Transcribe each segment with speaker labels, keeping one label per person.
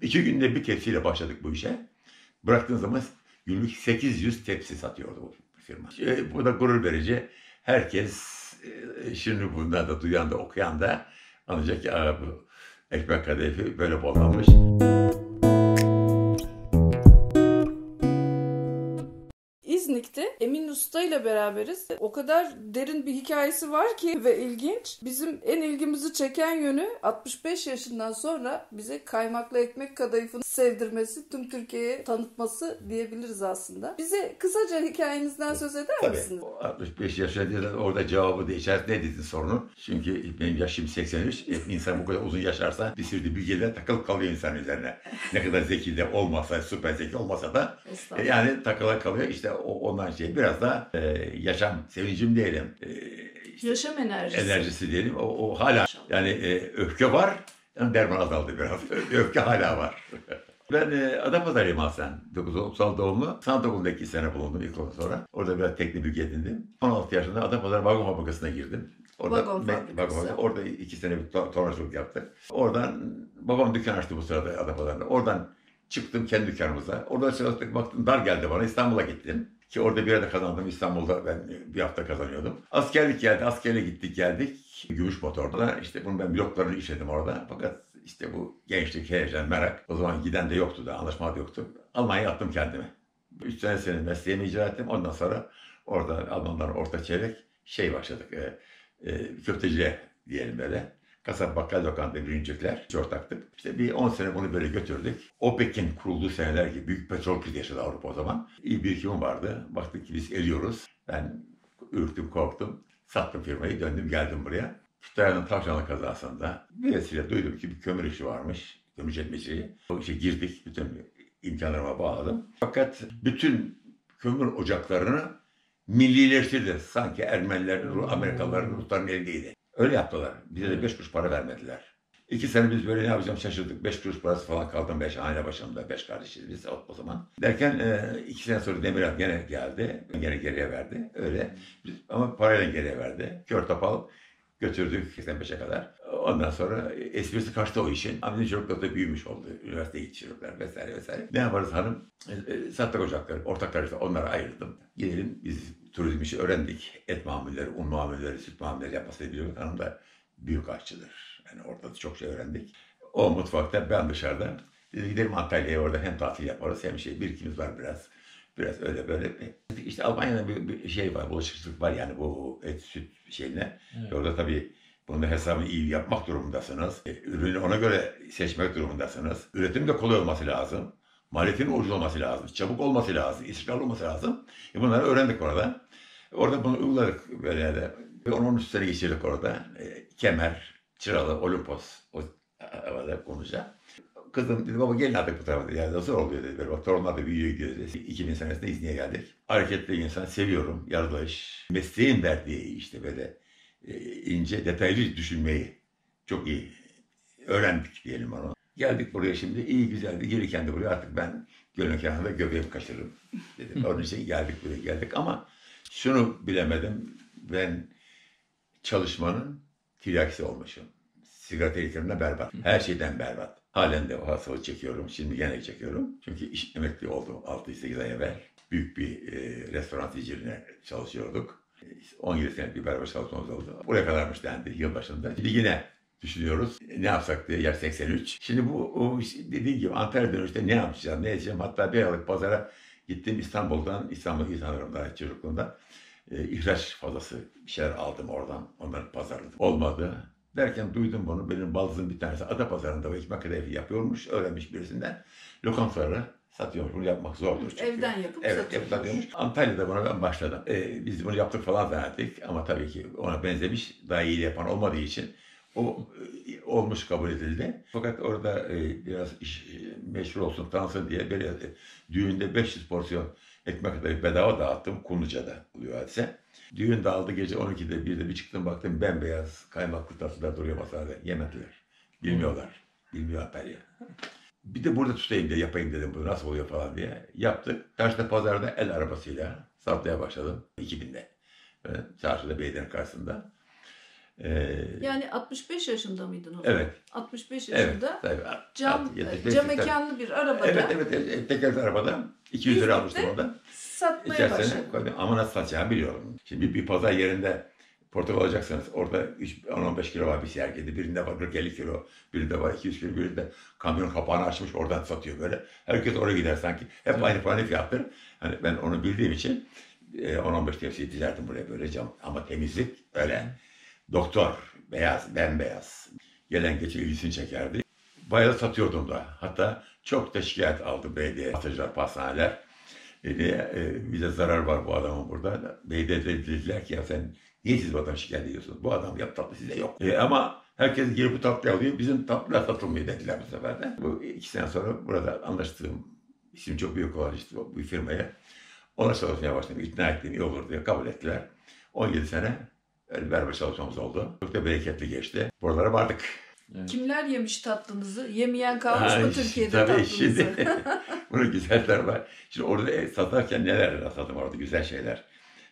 Speaker 1: 2 günde bir tepsiyle başladık bu işe. Bıraktığın zaman günlük 800 tepsi satıyordu bu firma. Bu da gurur verici. Herkes şimdi bundan da duyan da okuyan da anlayacak ki bu ekmek kadayıfı böyle bollanmış.
Speaker 2: İznik'te Emin Usta ile beraberiz. O kadar derin bir hikayesi var ki ve ilginç. Bizim en ilgimizi çeken yönü 65 yaşından sonra bize kaymaklı ekmek kadayıfını sevdirmesi, tüm Türkiye'ye tanıtması diyebiliriz aslında. Bize kısaca hikayenizden söz eder misiniz?
Speaker 1: 65 yaşında orada cevabı değişer. Ne dedin sorunu? Çünkü benim yaşım 83. İnsan bu kadar uzun yaşarsa bir sürü bilgiler takılıp kalıyor insan üzerine. Ne kadar zeki de olmasa, süper zeki olmasa da yani takıla kalıyor. İşte ondan biraz da yaşam sevincim diyelim.
Speaker 2: İşte yaşam
Speaker 1: enerjisi diyelim. O hala yani öfke var. Yani derman azaldı biraz. Öfke hala var. Ben Adapazarı'yım aslen. 1930 doğumlu. Sanat Okulu'nda 2 sene bulundum ilk sonra. Orada biraz teknik bilgi edindim. 16 yaşında Adapazarı Vagon Fabrikası'na girdim. Orada 2 sene bir tonajlık yaptık. Oradan babam dükkan açtı bu sırada Adapazarı'nda. Oradan çıktım kendi dükkanımıza. Orada çalıştık, baktım dar geldi bana. İstanbul'a gittim. Ki orada bir yerde kazandım. İstanbul'da ben bir hafta kazanıyordum. Askerlik geldi. Askerle gittik geldik. Gümüş motorda. İşte bunu ben bloklarını işledim orada. Fakat işte bu gençlik, heyecan, merak. O zaman giden de yoktu da, anlaşma da yoktu. Almanya'ya attım kendimi. 3 sene senin mesleğimi icra ettim. Ondan sonra orada Almanların orta çeyrek başladık. Köfteciye diyelim böyle. Kasap bakkal lokanta birincilikler. Ortaktık. İşte bir 10 sene bunu böyle götürdük. OPEC'in kurulduğu seneler gibi büyük petrol krizi yaşadı Avrupa o zaman. İyi birikimim vardı. Baktık ki biz eliyoruz. Ben ürktüm, korktum. Sattım firmayı, döndüm geldim buraya. Kütahya'nın Tavşanlı kazasında bir vesile duydum ki bir kömür işi varmış. Kömür çekmeciliği. O işe girdik. Bütün imkanlarıma bağladım. Fakat bütün kömür ocaklarını millileştirdi. Sanki Ermeniler, Amerikalılar, Rusların elindeydi. Öyle yaptılar. Bize de 5 kuruş para vermediler. 2 sene biz böyle ne yapacağım şaşırdık. 5 kuruş parası falan kaldım 5 aile başında. 5 kardeşiz biz o zaman. Derken 2 sene sonra Demirel gene geldi. Gene geriye verdi. Öyle. Ama parayla geriye verdi. Kör topal götürdük 85'e kadar. Ondan sonra esprisi kaçtı o işin. Amca çocuklar da büyümüş oldu. Üniversiteye gitti çocuklar vesaire vesaire. Ne yaparız hanım? Sattık ocakları, ortaklar işte onlara ayırdım. Gidelim biz turizm işi öğrendik. Et mamulleri, un mamulleri, süt mamulleri yapmasını biliyoruz. Hanım da büyük aşçıdır. Yani orada da çok şey öğrendik. O mutfakta, ben dışarıda. Biz gidelim Antalya'ya, orada hem tatil yaparız hem birikimimiz var biraz. Biraz öyle böyle. İşte Almanya'da bir şey var, bulaşıkçılık var yani bu et süt şeyine. Evet. Orada tabii bunun da hesabını iyi yapmak durumundasınız. Ürünü ona göre seçmek durumundasınız. Üretim de kolay olması lazım. Maliyetin ucuz olması lazım. Çabuk olması lazım. İstikrarlı olması lazım. Bunları öğrendik orada. Orada bunu uyguladık böyle de. 10-13 sene geçirdik orada. Kemer, Çıralı, Olimpos o havada konuşacağım. Kızım dedi baba gelin artık bu tarafa dedi. Yani nasıl oluyor dedi. Böyle, bak torunlar da büyüyor gidiyor dedi. 2000 senesinde İznik'e geldik. Hareketli insan seviyorum. Yaratılış. Mesleğin verdiği işte böyle ince detaylı düşünmeyi çok iyi öğrendik diyelim onu. Geldik buraya şimdi iyi güzeldi. Gelirken de buraya artık ben gölün kenarında göbeğimi kaçırırım dedim. Onun için geldik buraya geldik ama şunu bilemedim. Ben çalışmanın tiryakisi olmuşum. Sigara tehlikelerimden berbat. Her şeyden berbat. Halen de o hastalığı çekiyorum. Şimdi gene çekiyorum. Çünkü iş emekli oldum 6-8 ay evvel. Büyük bir restoran zincirine çalışıyorduk. 17 senelik bir beraber çalışmamız oldu. Buraya kadarmış dendi yılbaşında. Şimdi yine düşünüyoruz. Ne yapsak diye yer 83. Şimdi bu dediğim gibi Antalya dönüşte ne yapacağım, ne edeceğim. Hatta bir aylık pazara gittim İstanbul'dan. İstanbul'da insanlarım daha çocukluğumda. İhraç fazlası bir şeyler aldım oradan. Onları pazarladım. Olmadı. Derken duydum bunu. Benim baldızım bir tanesi Adapazarı'nda o ekmek kadayıfı yapıyormuş. Öğrenmiş birisinden. Lokantalara satıyormuş. Bunu yapmak zordur çünkü.
Speaker 2: Evden yapıp
Speaker 1: satıyormuş. Antalya'da buna ben başladım. Biz bunu yaptık falan zannettik. Ama tabii ki ona benzemiş. Daha iyi yapan olmadığı için o olmuş kabul edildi. Fakat orada biraz iş meşhur olsun, tanınsın diye böyle düğünde 500 porsiyon ekmek kadayıfı bedava dağıttım. Kumluca'da oluyor hadise. Düğün dağıldı gece 12'de bir çıktım baktım bembeyaz kaymaklı tatlılar duruyor masada. Yemediler. Bilmiyorlar. Bilmiyor Antalya. Bir de burada tutayım diye yapayım dedim bu nasıl oluyor falan diye. Yaptık. Çarşıda pazarda el arabasıyla satmaya başladım 2000'de. Çarşıda belediyenin karşısında.
Speaker 2: Yani 65 yaşında mıydın o zaman?
Speaker 1: Evet.
Speaker 2: 65
Speaker 1: Evet.
Speaker 2: yaşında
Speaker 1: Tabii.
Speaker 2: cam
Speaker 1: 75,
Speaker 2: mekanlı bir arabada.
Speaker 1: Evet. Tekerlekli arabada 200 lira almıştım orada.
Speaker 2: Satmaya
Speaker 1: İçerisine
Speaker 2: başladım.
Speaker 1: koydum. Ama nasıl satacağımı biliyorum. Şimdi bir pazar yerinde portakal alacaksanız orada 10-15 kilo var bir sergide. Birinde var 40-50 kilo, birinde var 200 kilo, birinde kamyon kapağını açmış oradan satıyor böyle. Herkes oraya gider sanki. Hep aynı fiyattır. Hani ben onu bildiğim için 10-15 tepsi dilerdim buraya böyle cam. Ama temizlik öyle. Doktor, beyaz, bembeyaz. Gelen geçen ilgisini çekerdi. Bayağı satıyordum da. Hatta çok da şikayet aldım belediye, satıcılar, pastaneler. Bize zarar var bu adamın burada. Belediye dediler ki ya sen niye siz bu adamı şikayet ediyorsunuz? Bu adam yap tatlı size yok. Ama herkes gelip bu tatlıyı alıyor. Bizim tatlılar satılmıyor dediler bu sefer de. Bu 2 sene sonra burada anlaştığım isim çok büyük olan işte bu firmaya. Ona çalışmaya başladım. İkna ettiğim iyi olur diye kabul ettiler. 17 sene öyle beraber çalışmamız oldu. Çok da bereketli geçti. Buralara vardık.
Speaker 2: Evet. Kimler yemiş tatlınızı? Yemeyen kalmış mı Türkiye'de
Speaker 1: tabii
Speaker 2: tatlınızı?
Speaker 1: Şimdi bunun güzeller var. Şimdi orada satarken neler rastladım orada güzel şeyler.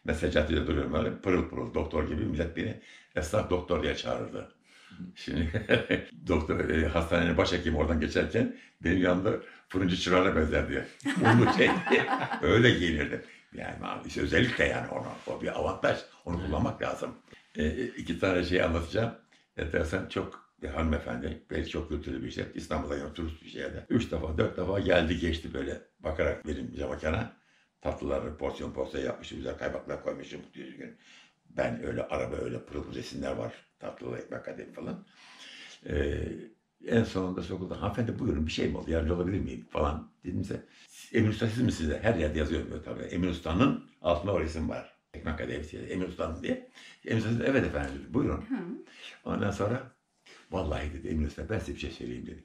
Speaker 1: Mesela caddede duruyorum böyle pırıl pırıl doktor gibi millet beni esnaf doktor diye çağırırdı. Şimdi doktor hastanenin başhekimi oradan geçerken benim yanımda fırıncı çırağına benzer diye. Unlu şey öyle giyinirdim. Yani işte özellikle yani o bir avantaj. Onu kullanmak lazım. 2 tane şey anlatacağım. Enteresan çok bir hanımefendi, belki çok kültürlü bir şey. İstanbul'da yani turist bir şeyde. 3 defa 4 defa geldi geçti böyle bakarak benim camekana. Tatlıları porsiyon yapmış, güzel kaymaklar koymuşum düzgün. Ben öyle araba öyle pırıl pırıl resimler var. Tatlılı ekmek kadayıf falan. En sonunda sokulda hanımefendi buyurun bir şey mi oldu yardımcı olabilir miyim falan dedimse Emin Usta siz misiniz? Her yerde yazıyor böyle tabii. Emin Usta'nın altında o resim var. Ekmek kadayıf diye. Emin Usta'nın diye. Emin Usta dedi evet efendim dedi. Buyurun. Ondan sonra vallahi dedi Emin Usta ben size bir şey söyleyeyim dedi.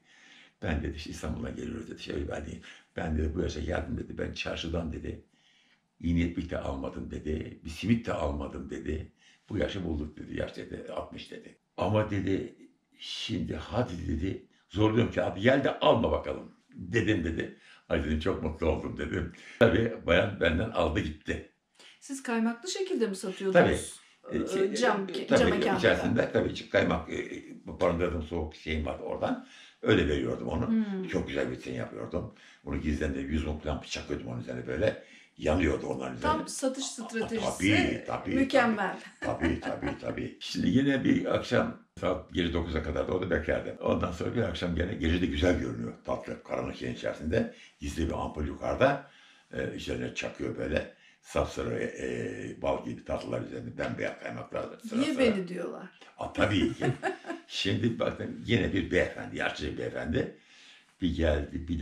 Speaker 1: Ben dedi işte İstanbul'dan geliyoruz dedi. Ben dedi bu yaşa geldim dedi. Ben çarşıdan dedi. İğnetlik de almadım dedi. Bir simit de almadım dedi. Bu yaşı bulduk dedi. Yaş dedi 60 dedi. Ama dedi şimdi hadi dedi. Zorluyorum ki hadi gel de alma bakalım. Dedim dedi. Ay dedim çok mutlu oldum dedim. Tabii bayan benden aldı gitti.
Speaker 2: Siz kaymaklı şekilde mi satıyordunuz?
Speaker 1: Tabii.
Speaker 2: Cam mekanında.
Speaker 1: İçerisinde tabii kaymak barındırdığım soğuk şeyim vardı oradan. Öyle veriyordum onu. Çok güzel bir şey yapıyordum. Bunu gizden de 100 mum falan çakıyordum onun üzerine böyle. Yanıyordu onların üzerine.
Speaker 2: Tam satış stratejisi
Speaker 1: tabii,
Speaker 2: mükemmel.
Speaker 1: Tabii. Şimdi yine bir akşam saat gece 9'a kadar da orada beklerdim. Ondan sonra bir akşam gece de güzel görünüyor. Tatlı karanlık şeyin içerisinde. Gizli bir ampul yukarıda. Üzerine çakıyor böyle. Sapsarı bal gibi tatlılar üzerinde bembeyaz kaymaklar.
Speaker 2: Niye beni diyorlar?
Speaker 1: Tabii ki. Şimdi bakın yine bir beyefendi, yaşlı bir beyefendi. Bir geldi, bir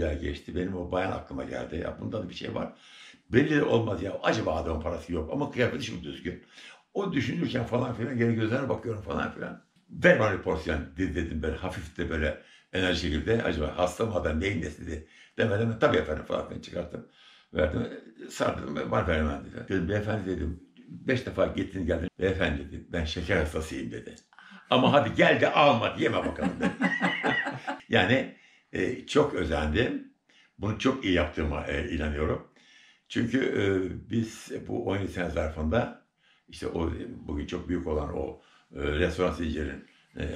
Speaker 1: daha geçti. Benim o bayan aklıma geldi. Ya bunda da bir şey var. Belli olmaz ya. Acaba adamın parası yok ama kıyafeti çok düzgün. O düşünürken falan filan geri gözlerine bakıyorum falan filan. Ver bana bir porsiyon dedim böyle hafif de böyle enerji şekilde. Acaba hasta mı adam neyin nesi dedi. Demeden tabii efendim falan filan çıkarttım. Verdim, sardım, var vermem dedi. Dedim beyefendi dedim 5 defa gittin geldin. Beyefendi dedi ben şeker hastasıyım dedi. Ama hadi gel de alma yeme bakalım dedi. Yani çok özendim. Bunu çok iyi yaptığıma inanıyorum. Çünkü biz bu 17 sene zarfında işte o bugün çok büyük olan o restoran zincirinin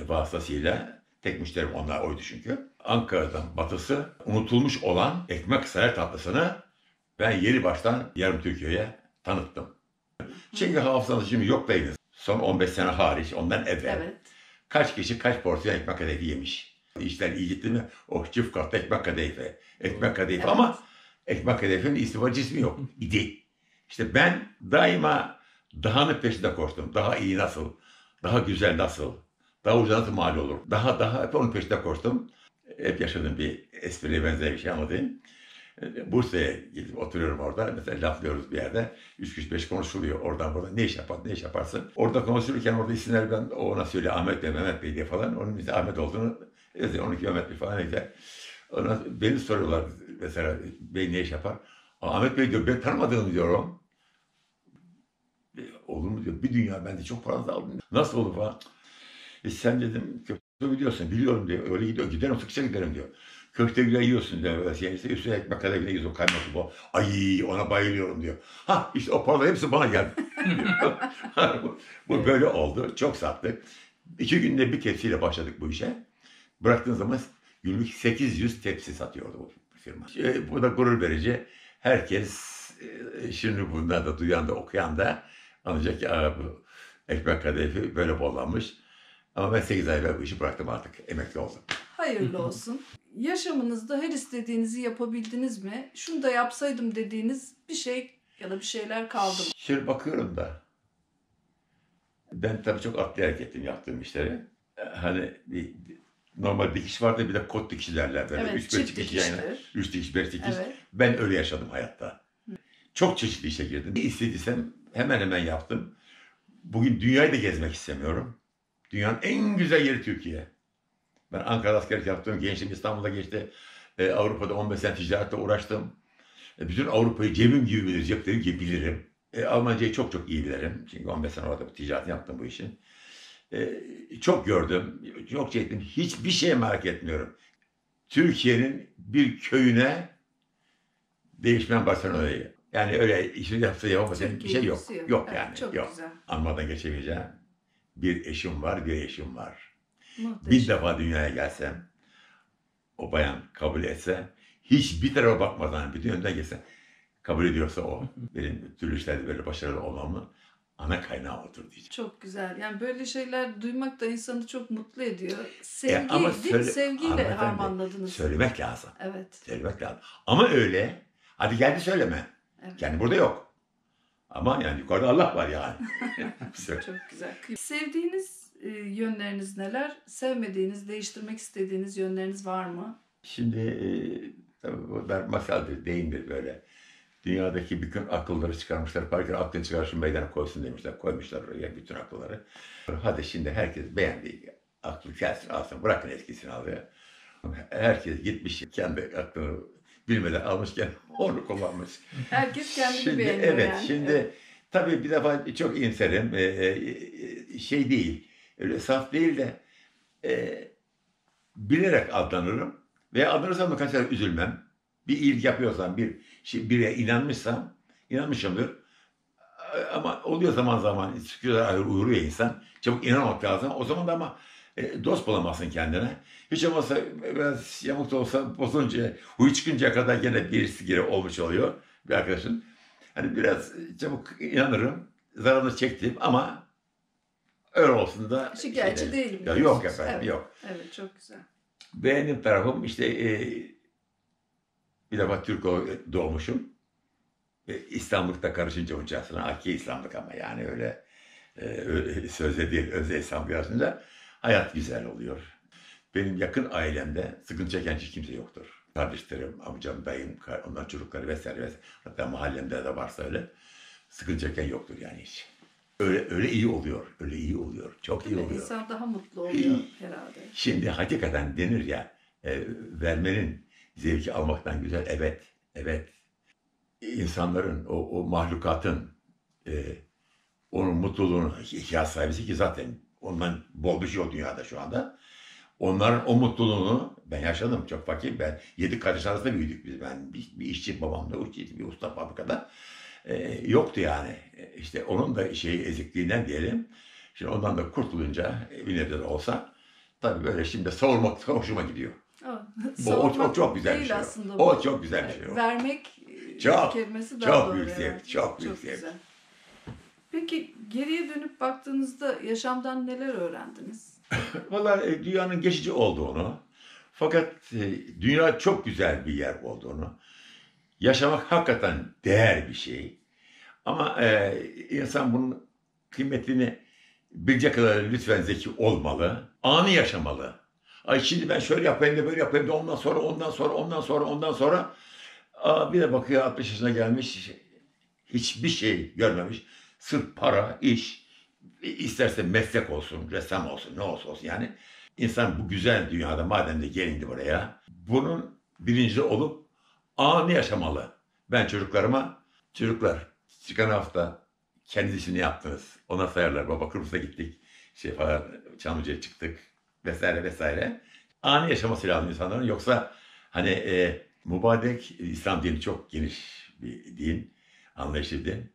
Speaker 1: vasıtasıyla tek müşterim onlar oydu çünkü. Ankara'dan batısı unutulmuş olan ekmek saray tatlısını ben yeni baştan yarım Türkiye'ye tanıttım. Çünkü hafızanız şimdi yok değiliz. Son 15 sene hariç ondan evvel. Evet. Kaç kişi kaç porsiyon ekmek kadayıfı yemiş. İşler iyi gitti mi? Oh çift katlı ekmek kadayıfı. Ekmek kadayıfı evet. Ama ekmek kadayıfının ismi var cismi yok. İdi. İşte ben daima dahanın peşinde koştum. Daha iyi nasıl? Daha güzel nasıl? Daha ucuz nasıl mal olur? Daha hep onun peşinde koştum. Hep yaşadığım bir espriye benzer bir şey anlatayım. Bursa'ya gidip oturuyorum orada. Mesela laflıyoruz bir yerde. 3-5 konuşuluyor oradan buradan. Ne iş yaparsın? Orada konuşurken orada isimler ben ona söyle Ahmet Bey, Mehmet Bey diye falan. Onun bize Ahmet olduğunu, 12 Mehmet Bey falan neyse. Ona, beni soruyorlar mesela Bey ne iş yapar? Ahmet Bey diyor ben tanımadığım diyorum. Olur mu diyor. Bir dünya ben de çok paranızı aldım. Nasıl olur falan. Sen dedim köfte biliyorsun. Biliyorum diyor. Öyle gidiyor. Giderim sıkça giderim diyor. Köfte güzel yiyorsun diyor. İşte üstüne ekmek kadar bile yiyorsun. Kaymak bu. Ay ona bayılıyorum diyor. Ha işte o paralar hepsi bana geldi. Bu böyle oldu. Çok sattık. 2 günde bir tepsiyle başladık bu işe. Bıraktığın zaman günlük 800 tepsi satıyordu bu firma. Bu da gurur verici. Herkes şimdi bundan da duyan da okuyan da anlayacak ki bu ekmek kadayıfı böyle bollanmış. Ama ben 8 ay bu işi bıraktım artık. Emekli oldum.
Speaker 2: Hayırlı olsun. Yaşamınızda her istediğinizi yapabildiniz mi? Şunu da yapsaydım dediğiniz bir şey ya da bir şeyler kaldı mı?
Speaker 1: Şimdi bakıyorum da ben tabii çok atlayarak ettim yaptığım işleri. Hani normal dikiş vardı, bir de kot dikişi derler. Böyle.
Speaker 2: Evet,
Speaker 1: 3-5
Speaker 2: çift
Speaker 1: dikiş yani.
Speaker 2: dikiştir.
Speaker 1: 3 dikiş, 5 dikiş.
Speaker 2: Evet.
Speaker 1: Ben öyle yaşadım hayatta. Çok çeşitli işe girdim. Ne istediysem hemen hemen yaptım. Bugün dünyayı da gezmek istemiyorum. Dünyanın en güzel yeri Türkiye. Ben Ankara'da askerlik yaptım. Gençliğim İstanbul'da geçti. Avrupa'da 15 sene ticaretle uğraştım. Bütün Avrupa'yı cebim gibi bilir, ceplerim gibi bilirim. Almancayı çok çok iyi bilirim. Çünkü 15 sene orada ticaret yaptım bu işin. Çok gördüm, çok şey ettim. Hiçbir şeye merak etmiyorum. Türkiye'nin bir köyüne değişmeyen Barcelona'yı. Yani öyle işini yapsa yapamasa bir şey yok. Yok
Speaker 2: Evet,
Speaker 1: yani.
Speaker 2: çok
Speaker 1: Yok.
Speaker 2: güzel.
Speaker 1: Anmadan geçemeyeceğim. Bir eşim var, bir eşim var.
Speaker 2: Muhteşem.
Speaker 1: Bir defa dünyaya gelsem, o bayan kabul etse, hiçbir tarafa bakmadan bütün yönden geçse, kabul ediyorsa o, benim türlü işlerde böyle başarılı olmamın ana kaynağı odur diyeceğim.
Speaker 2: Çok güzel. Yani böyle şeyler duymak da insanı çok mutlu ediyor. Sevgi,
Speaker 1: Ama
Speaker 2: değil mi? Sevgiyle
Speaker 1: hanımefendi,
Speaker 2: harmanladınız.
Speaker 1: söylemek lazım.
Speaker 2: Evet.
Speaker 1: Söylemek lazım. Ama öyle, hadi geldi söyleme.
Speaker 2: Evet.
Speaker 1: Kendi burada yok. Ama yani yukarıda Allah var yani.
Speaker 2: Çok güzel. Sevdiğiniz yönleriniz neler? Sevmediğiniz, değiştirmek istediğiniz yönleriniz var mı?
Speaker 1: Şimdi tabii bu da masaldır, deyimdir böyle. Dünyadaki bütün akılları çıkarmışlar. Herkes aklını çıkarsın meydana koysun demişler. Koymuşlar oraya bütün akılları. Hadi şimdi herkes beğendiği aklı gelsin alsın. Bırakın etkisini alıyor. Herkes gitmiş kendi aklını bilmeden almışken onu kullanmış.
Speaker 2: Herkes kendini
Speaker 1: Şimdi,
Speaker 2: beğeniyor
Speaker 1: evet,
Speaker 2: yani.
Speaker 1: şimdi
Speaker 2: Evet.
Speaker 1: tabii bir defa çok iyimserim. Şey değil, öyle saf değil de bilerek aldanırım. Veya aldanırsam da kaç sefer üzülmem. Bir iyilik yapıyorsam, bire inanmışımdır. Ama oluyor zaman zaman, çıkıyor, uyuruyor insan. Çabuk inanmak lazım. O zaman da ama dost bulamazsın kendine. Hiç olmazsa biraz yamuk da olsa bozunca, huyu çıkıncaya kadar gene birisi geri olmuş oluyor bir arkadaşın. Hani biraz çabuk inanırım. Zararını çektim ama öyle olsun da.
Speaker 2: Şikayetçi değilim.
Speaker 1: Ya yok efendim,
Speaker 2: evet.
Speaker 1: yok.
Speaker 2: Evet, çok güzel.
Speaker 1: Benim tarafım işte bir defa Türk doğmuşum. İslamlıkta karışınca uncasına, aki İslamlık ama yani öyle sözde değil, özde İslamlık arasında hayat güzel oluyor. Benim yakın ailemde sıkıntı çeken hiç kimse yoktur. Kardeşlerim, amcam, dayım, onların çocukları vesaire vesaire. Hatta mahallemde de varsa öyle. Sıkıntı çeken yoktur yani hiç. Öyle iyi oluyor, öyle iyi oluyor, çok iyi oluyor.
Speaker 2: İnsan daha mutlu oluyor herhalde.
Speaker 1: Şimdi hakikaten denir ya, vermenin zevki almaktan güzel. Evet, evet. İnsanların, o mahlukatın, onun mutluluğunu ihtiyaç sahibisi ki zaten ondan bol bir şey o dünyada şu anda. Onların o mutluluğunu ben yaşadım, çok fakir. Ben 7 kardeş arasında büyüdük biz. Ben bir işçi, babam da bir usta fabrikada. Yoktu yani. İşte onun da ezikliğinden diyelim. Şimdi ondan da kurtulunca bir nebze de olsa tabii böyle şimdi savurmak hoşuma gidiyor. O çok güzel bir şey. O çok güzel bir şey.
Speaker 2: Vermek
Speaker 1: çok,
Speaker 2: kelimesi daha
Speaker 1: çok
Speaker 2: doğru.
Speaker 1: büyük zevk, çok büyük zevk.
Speaker 2: Güzel. Peki geriye dönüp baktığınızda yaşamdan neler öğrendiniz?
Speaker 1: Vallahi dünyanın geçici olduğunu, fakat dünya çok güzel bir yer olduğunu, yaşamak hakikaten değer bir şey. Ama insan bunun kıymetini bilecek kadar lütfen zeki olmalı, anı yaşamalı. Ay şimdi ben şöyle yapayım da böyle yapayım da ondan sonra bir de bakıyor 60 yaşına gelmiş, hiçbir şey görmemiş. Sırf para, iş, isterse meslek olsun, ressam olsun, ne olsa olsun yani. İnsan bu güzel dünyada madem de gelindi buraya, bunun bilincinde olup anı yaşamalı. Ben çocuklar çıkan hafta kendi işini yaptınız. Ona sayarlar, baba Kıbrıs'a gittik, Çamlıca'ya çıktık vesaire vesaire. Anı yaşaması lazım insanların. Yoksa hani mübarek İslam dini çok geniş bir din, anlayışlı din.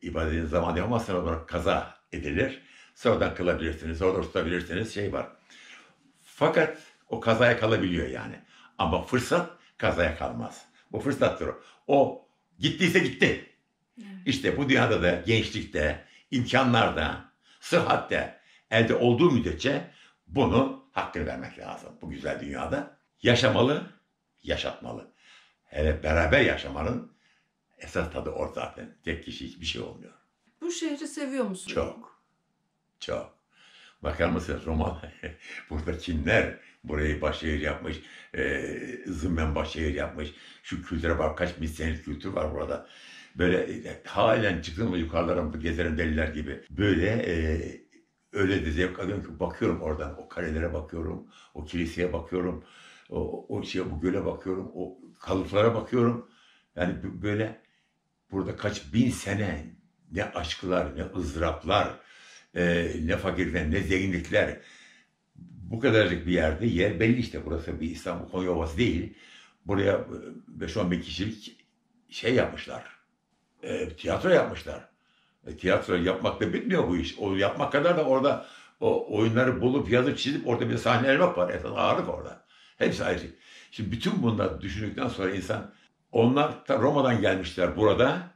Speaker 1: ibadetin zamanı yapamazsanız olarak kaza edilir. Sonradan kılabilirsiniz, orada tutabilirsiniz, şey var. Fakat o kazaya kalabiliyor yani. Ama fırsat kazaya kalmaz. Bu fırsattır o. O gittiyse gitti. İşte bu dünyada da, gençlikte, imkanlarda, sıhhatte elde olduğu müddetçe bunu hakkını vermek lazım. Bu güzel dünyada yaşamalı, yaşatmalı. Hele beraber yaşamanın esas tadı orada zaten. Tek kişi hiçbir şey olmuyor.
Speaker 2: Bu şehri seviyor musun?
Speaker 1: Çok. Çok. Bakar mısınız Roma? Burada kimler burayı başşehir yapmış, zımmen başşehir yapmış. Şu kültüre bak, kaç bin senelik kültür var burada. Böyle halen çıktığım ve yukarılara gezerim deliler gibi. Böyle öyle de zevk alıyorum ki bakıyorum oradan. O karelere bakıyorum, o kiliseye bakıyorum, bu göle bakıyorum, o kalıplara bakıyorum. Yani böyle burada kaç bin sene ne aşklar, ne ızdıraplar, ne fakirlikler, ne zenginlikler. Bu kadarcık bir yerde yer belli işte. Burası bir İstanbul Konya Ovası değil. Buraya 5-10 bin kişilik şey yapmışlar. Tiyatro yapmışlar. Tiyatro yapmakla bitmiyor bu iş. O yapmak kadar da orada o oyunları bulup yazıp çizip orada bir sahnelemek var. Esas ağırlık orada. Hepsi ayrı. Şimdi bütün bunları düşündükten sonra insan, onlar Roma'dan gelmişler burada.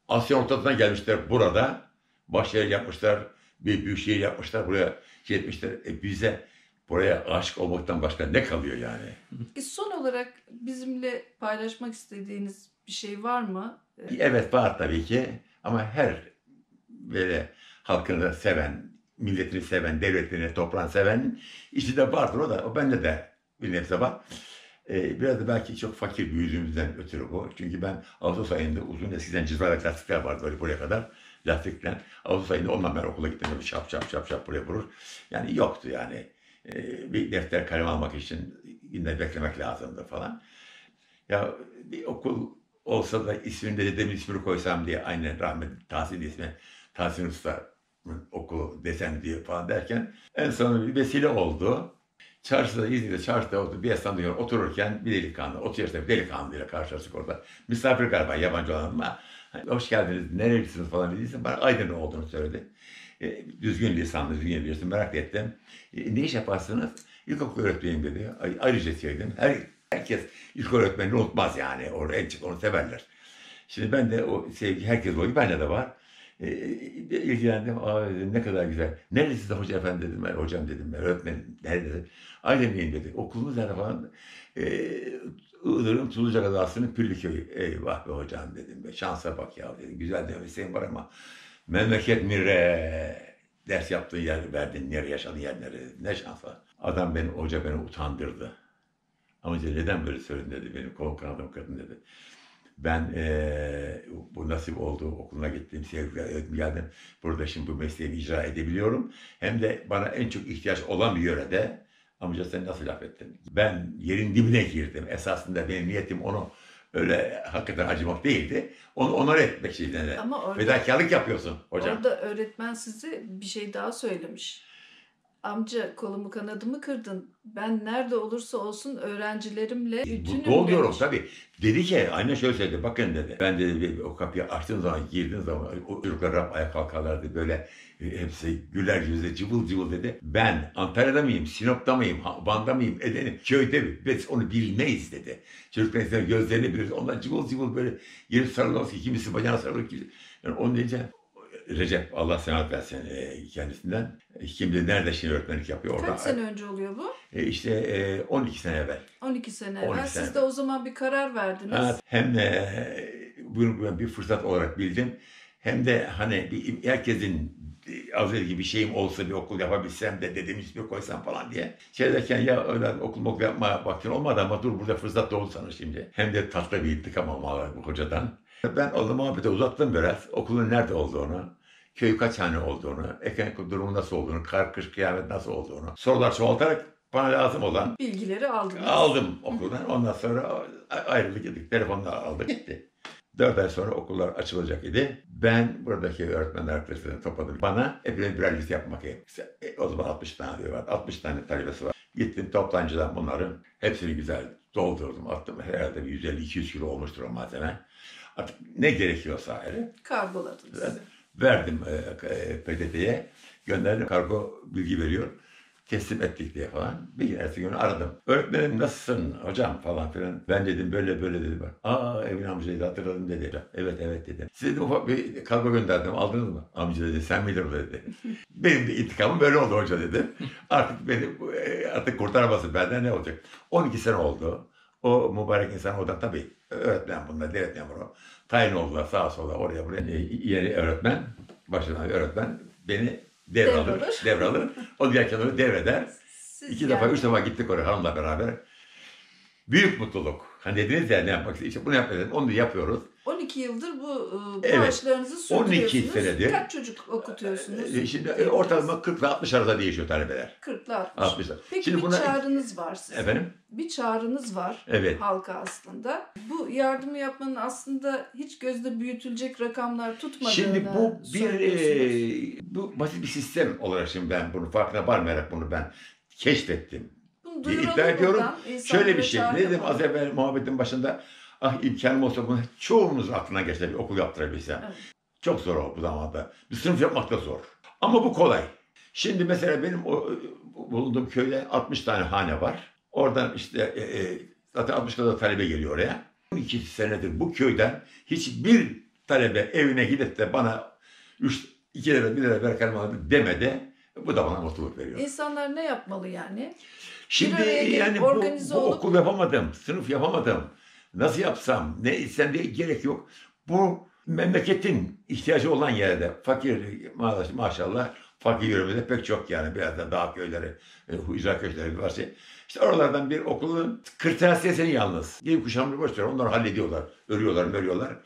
Speaker 1: Asya ortasından gelmişler burada. Başşehir yapmışlar. Bir büyük şehir yapmışlar. Buraya şey etmişler. Bize buraya aşık olmaktan başka ne kalıyor yani?
Speaker 2: Son olarak bizimle paylaşmak istediğiniz bir şey var mı?
Speaker 1: Evet var tabii ki. Ama her böyle halkını seven, milletini seven, devletini, toprağını sevenin içinde vardır o da. O bende de bir nebze var. Biraz da belki çok fakir büyüdüğümüzden ötürü bu. Çünkü ben Ağustos ayında uzun eskiden cizveler lastikler vardı böyle buraya kadar. Lastikten. Ağustos ayında ondan ben okula gittim. Böyle şap buraya vurur. Yani yoktu yani. Bir defter kalem almak için yine beklemek lazımdı falan. Ya bir okul olsa da ismini de dedemin ismini koysam diye, aynı rahmetli Tahsin ismi, Tahsin Usta'nın okulu desen diye falan derken en son bir vesile oldu. İzmir'de çarşıda bir esnafta otururken bir delikanlı, 30 yaşında bir delikanlıyla karşılaştık orada. Misafir galiba, yabancı olan ama hoş geldiniz, nerelisiniz falan dediyse bana Aydın olduğunu söyledi. Düzgün lisanlı, düzgün birisi, merak ettim. Ne iş yaparsınız? İlkokul öğretmeniyim dedi. Ayrıca sevdim. Herkes ilkokul öğretmenini unutmaz yani. En çok onu severler. Şimdi ben de o sevgi herkes oluyor. Bende de var. İlgilendim. Dedim, ne kadar güzel. Neresiniz hoca efendi dedim. Hocam dedim. Öğretmenim. Nerede? Ailemliyim dedi. Okulumuz nerede falan. Iğdır'ın Tuzluca Adası'nın Püllüköy'ü. Eyvah be hocam dedim. Şansa bak ya dedim. Güzel demesi var ama memleket nere? Ders yaptığın yer verdin. Nereye yaşadığın yer nereye? Ne şansa. Adam hoca beni utandırdı. Amca neden böyle söyledin dedi. Benim kolum kanadım kadın dedi. Ben bu nasip oldu, okuluna gittim, sevgiler geldim. Burada şimdi bu mesleğimi icra edebiliyorum. Hem de bana en çok ihtiyaç olan bir yörede. Amca sen nasıl laf ettin? Ben yerin dibine girdim. Esasında benim niyetim onu öyle hakikaten acımak değildi. Onu onore etmek şeyden.
Speaker 2: Ama orada,
Speaker 1: fedakarlık yapıyorsun hocam.
Speaker 2: Orada öğretmen size bir şey daha söylemiş. Amca kolumu kanadımı kırdın. Ben nerede olursa olsun öğrencilerimle bütünüm
Speaker 1: Doğru
Speaker 2: demiş.
Speaker 1: tabii. Dedi ki aynen şöyle söyledi. Bakın dedi. Ben dedi o kapıyı açtığın zaman, girdiğin zaman o çocuklar rap ayağa kalkarlardı. Böyle hepsi güler yüzle cıvıl cıvıl dedi. Ben Antalya'da mıyım, Sinop'ta mıyım, Van'da mıyım, köyde mi? Biz onu bilmeyiz dedi. Çocuklar gözlerini biliriz. Onlar cıvıl cıvıl böyle gelip sarılır. Kimisi bacağına sarılır. Yani onu deyince Recep, Allah senet versin kendisinden. Kim bilir nerede şimdi öğretmenlik yapıyor orada.
Speaker 2: Kaç sene önce oluyor bu?
Speaker 1: İşte 12 sene evvel.
Speaker 2: 12 sene evvel.
Speaker 1: 12
Speaker 2: Siz
Speaker 1: sene.
Speaker 2: de o zaman bir karar verdiniz.
Speaker 1: Evet, hem bunu bir fırsat olarak bildim. Hem de hani herkesin az önce bir şeyim olsa bir okul yapabilsem de dedemin ismini koysam falan diye. Şey derken ya öyle okul yapma vaktin olmadı ama dur burada fırsat doğdu sana şimdi. Hem de tatlı bir intikam almalar bu hocadan. Ben o muhabbete uzattım biraz. Okulun nerede olduğunu, köy kaç tane olduğunu, ekonomik durumu nasıl olduğunu, kar kış kıyamet nasıl olduğunu sorular çoğaltarak bana lazım olan
Speaker 2: Bilgileri aldınız.
Speaker 1: aldım okuldan. Ondan sonra ayrıldık gittik. Telefonla aldık gitti. 4 ay sonra okullar açılacak idi. Ben buradaki öğretmenler arkadaşlarını topladım. Bana hepimiz birer liste yapmak gerekirse. O zaman 60 tane var. 60 tane talebesi var. Gittim toptancıdan bunların hepsini güzel doldurdum. Attım. Herhalde bir 150-200 kilo olmuştur o malzeme. Artık ne gerekiyorsa yani.
Speaker 2: Kargoladınız.
Speaker 1: Verdim PTT'ye. Gönderdim. Kargo bilgi veriyor. Teslim ettik diye falan. Bir gün ertesi gün aradım. Öğretmenim nasılsın hocam falan filan. Ben dedim böyle böyle dedi. Aa Emin amcaydı hatırladım dedi. Evet dedim. Size de ufak bir kargo gönderdim. Aldınız mı? Amca dedi sen miydin o dedi. Benim de intikamım böyle oldu hoca dedi. Artık kurtaramazsın benden ne olacak. 12 sene oldu. O mübarek insan o da tabii öğretmen bunlar devlet memuru. Tayin oldular sağa sola oraya buraya. Yeni öğretmen, başından öğretmen beni devralır. O diğer kenarı devreder. İki defa, üç defa gittik oraya hanımla beraber. Büyük mutluluk. Hani dediniz ya ne yapmak istedim. İşte bunu yapmak istedim. Onu da yapıyoruz.
Speaker 2: 12 yıldır bu maaşlarınızı sürdürüyorsunuz.
Speaker 1: 12 senedir.
Speaker 2: Kaç çocuk okutuyorsunuz?
Speaker 1: Şimdi ortalama 40 ile 60 arasında değişiyor talebeler.
Speaker 2: 40 ile 60. Peki
Speaker 1: Şimdi
Speaker 2: bir çağrınız var sizin.
Speaker 1: Efendim?
Speaker 2: Bir çağrınız var halka aslında. Bu yardımı yapmanın aslında hiç gözde büyütülecek rakamlar tutmadığını
Speaker 1: şimdi bu basit bir sistem olarak şimdi ben bunu farkına varmayarak bunu ben keşfettim. İddia ediyorum. Şöyle bir şey. Ne dedim az evvel muhabbetin başında imkanım olsa bunu çoğumuz aklına geçse bir okul yaptırabilsem. Evet. Çok zor o bu zamanda. Bir sınıf yapmak da zor. Ama bu kolay. Şimdi mesela benim bulunduğum köyde 60 tane hane var. Oradan işte zaten 60 kadar talebe geliyor oraya. 12 senedir bu köyden hiçbir talebe evine gidip de bana 2 lira 1 lira ver kalmadı demedi. Bu da bana mutluluk veriyor.
Speaker 2: İnsanlar ne yapmalı yani?
Speaker 1: Şimdi yani bu okul yapamadım, sınıf yapamadım. Nasıl yapsam, ne etsem diye gerek yok. Bu memleketin ihtiyacı olan yerde fakir maşallah fakir yöremizde pek çok yani biraz da dağ köyleri, icra köyleri varsa işte oralardan bir okulun kırtasiyesini yalnız. Giyim kuşamını boş ver onları hallediyorlar. Örüyorlar,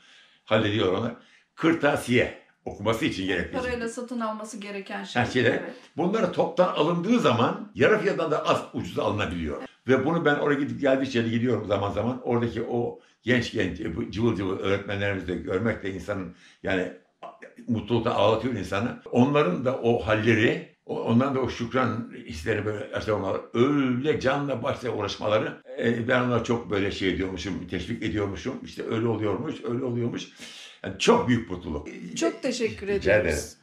Speaker 1: hallediyorlar onlar. Kırtasiye okuması için gerekli.
Speaker 2: Parayla satın alması gereken şeyler.
Speaker 1: Evet. Bunları toptan alındığı zaman yarı fiyatından da az ucuza alınabiliyor. Ve bunu ben oraya gidip geldikçe gidiyorum zaman zaman. Oradaki o genç cıvıl öğretmenlerimizi de görmek de insanın yani mutlulukla ağlatıyor insanı. Onların da o halleri, onların da o şükran hisleri böyle yaşamaları, öyle canla başla uğraşmaları ben onlara çok böyle şey ediyormuşum, teşvik ediyormuşum. İşte öyle oluyormuş. Yani çok büyük mutluluk.
Speaker 2: Çok teşekkür ediyoruz.